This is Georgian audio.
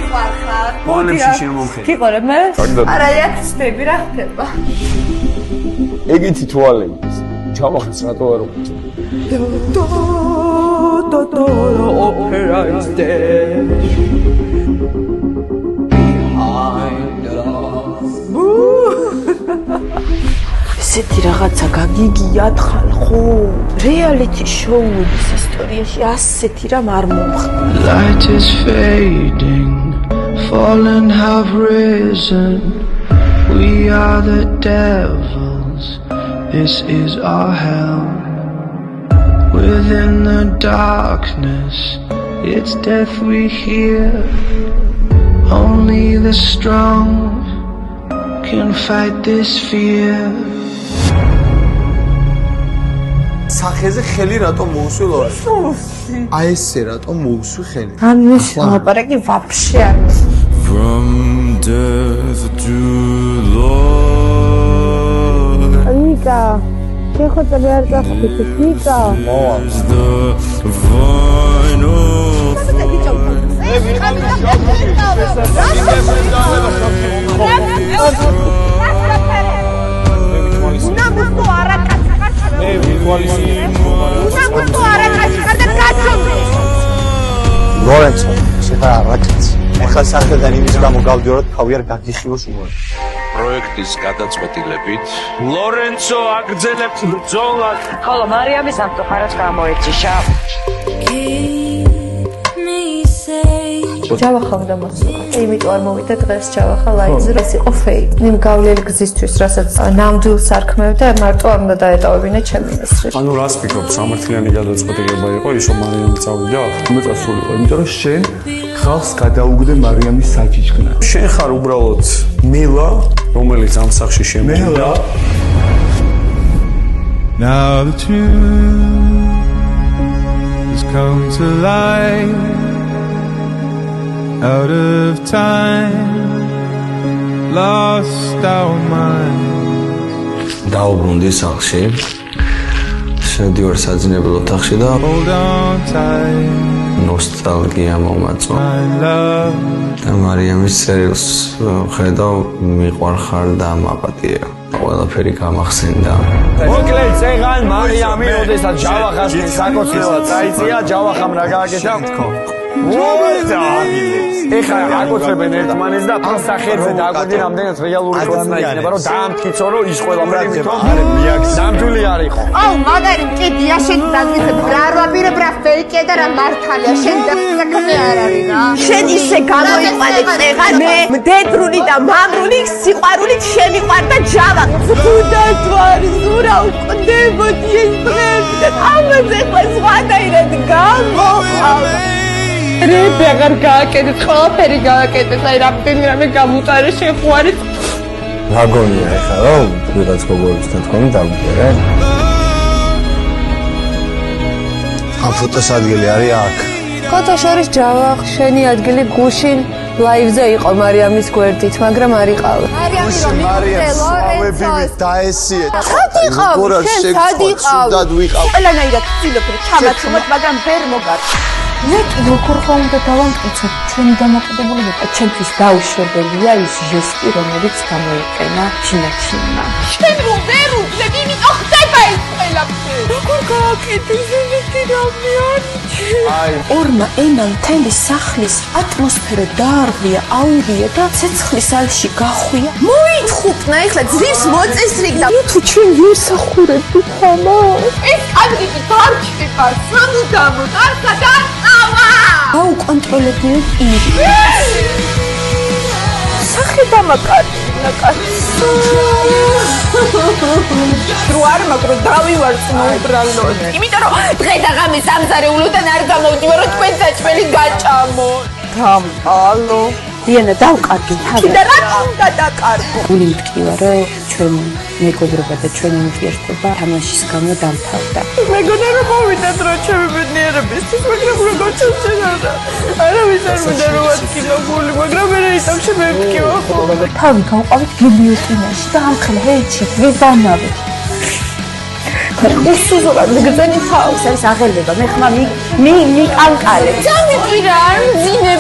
მიყვარხარ. მონებში შემომხედე. გიყურებ მე? არა, იქ ვწდები რა ხდება. ეგეთი თვალები. ჩავახეს რატო არ ვიყო? opera is dead behind us. ესეთი რაღაცა გაგიგია თხალხო. რეალიტი შოუების ისტორიაში ასეთი რამ არ მომხდა. Light is fading, fallen have risen. We are the devils, this is our hell. Within the darkness, it's death we hear. Only the strong can fight this fear. სახეზე ხელი რატომ მოუსვი ლორენ? აი ესე რატომ მოუსვი ხელი? ამის ლაპარაკი ვაფშე არ From death to Lord. ნიკა შეხოთები არ წახდით ნიკა The final ლორენცო, შეხა არაკაცი. ახლა სახელიდან იმის გამო გავდიოროთ, თავი არ გაგიხიოს უარი. პროექტის გადაწყვეტილებით ლორენცო აგრძელებს ბრძოლას. ხოლო მარიამის ამტყარას გამოეწიშა ჯავახა უნდა მოსულა. იმიტომ არ მოვიდა დღეს ჯავახა ლაივზე, ეს იყო ფეი. იმ გავლილი გზისთვის, რასაც ნამდვილ სარქმევდა, მარტო არ უნდა დაეტოვებინა ჩემი ნესრი. ანუ რას ფიქრობ, სამართლიანი გადაწყვეტილება იყო ის, რომ მარიამი წავიდა? უმეტესულიყო, იმიტომ რომ შენ ხალხს გადაუგდე მარიამის საჩიჩქნა. შენ ხარ უბრალოდ მელა, რომელიც ამ სახში შემოვიდა. Now the truth has come to light out of time, lost our minds. დაუბრუნდი სახლში. შედიوار საძინებელ ოთახში და Hold on tight, ნოსტალგია მომაწვა. my love. და მარიამის წერილს ხედავ, მიყვარხარ და მაპატია. ყველაფერი გამახსენდა. მოკლედ წეგან მარიამი ოდესაც ჯავახას საკოცილად წაიწია, ჯავახამ რა გააკეთა? ეხლა აკოცებენ ერთმანეთს და პროსახერზე დაგვიდი რამდენად რეალური ხოცნა იქნება, რომ დაამტკიცო, რომ ის ყველაფერი მithom ნამდვილი არ იყო. აუ მაგარი მკიდია შენ დაგიცებ რა რაბირებ რა ფეიკია და რა მართალია შენ დაგწაკნე არ არის რა შენ ისე გამოიყვანე წეგან მე მდედრული და მამრული სიყვარულით შემიყვარდა ჯავა თუდათვარი ზურა უყდებოდი ეს დღეს ამაზე ხო სხვადაირად გამოყავ რები აღარ გააკეთეთ ყველაფერი გააკეთეთ აი რამდენიმე გამუტარე შეხვარი რა გონია ეხლა რომ ვიღაც გოგოებისთან თქვენი დავუდგე ამ ფოტოს ადგილი არის აქ ხოთა შორის ჯავა შენი ადგილი გუშინ ლაივზე იყო მარიამის გვერდით მაგრამ არ იყავა მარიამს დაესიეთ სად იყავ შენ სად იყავ ყველანაირად ცდილობ ჩამაცმოთ მაგრამ ვერ მოგარ ნეტი როგორ ხომ და დავამტკიცოთ ჩვენი დამოკიდებულება და ჩემთვის დაუშვებელია ის ჟესტი რომელიც გამოიყენა ჩინაჩინმა შენ ვერ უძლებ იმიტომ ხდება ეს ყველაფერი როგორ გააკეთეს ესეთი რამე აი ორმა ენამ თემის სახლის ატმოსფერო დაარღვია აურია და ცეცხლის ალში გახვია მოითხუტნა ეხლა ძვირს მოწესრიგდა თუ ჩვენ ვისახურებთ ხამა ეს ადგილი გარჩება სამუდამოდ არ გადაავა გაუკონტროლებდნენ იგი სახე დამაკარგა კაცო რო არ მაგრო დავივარწმო უბრალოდ იმიტომ რომ დღე და ღამე სამზარეულოდან არ გამოვდივარ რომ თქვენ საჭმელი გაჭამო გამყალო დიანა დავკარგი თავი და რატომ გადაკარგო გული მткиვა რომ ჩვენ მეგობრობა და ჩვენი ურთიერთობა თამაშის გამო დამთავრდა მეგონა რომ მოვიდათ რომ ჩემი ბედნიერებისთვის მაგრამ როგორ ჩავწერა არავის არ მინდა რომ ატკივა გული მაგრამ მე ისევ მევტკივა თავი გავყავით გიბიოტინაში და ამხელა ჰეჩი ვიზანავით უსუზურად გზენი თავს ეს აღელვება მე ხმა მიკანკალე სამი კვირა არ მძინებ